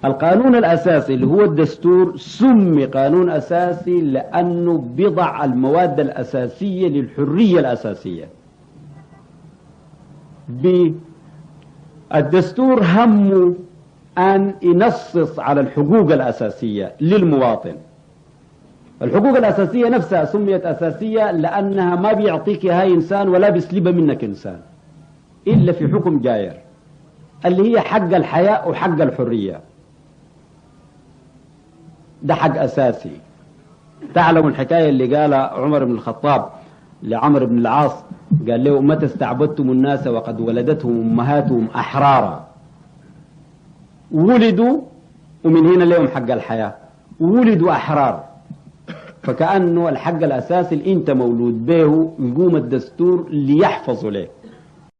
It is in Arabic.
القانون الأساسي اللي هو الدستور سمي قانون أساسي لأنه بضع المواد الأساسية للحرية الأساسية. الدستور همه أن ينصص على الحقوق الأساسية للمواطن. الحقوق الأساسية نفسها سميت أساسية لأنها ما بيعطيك هاي إنسان ولا بيسلبها منك إنسان إلا في حكم جاير، اللي هي حق الحياة وحق الحرية. ده حق أساسي. تعلم الحكاية اللي قالها عمر بن الخطاب لعمرو بن العاص، قال له: متى استعبدتم الناس وقد ولدتهم أمهاتهم أحرارا؟ ولدوا ومن هنا لهم حق الحياة، ولدوا أحرار. فكأنه الحق الأساسي اللي أنت مولود به يقوم الدستور ليحفظه لك.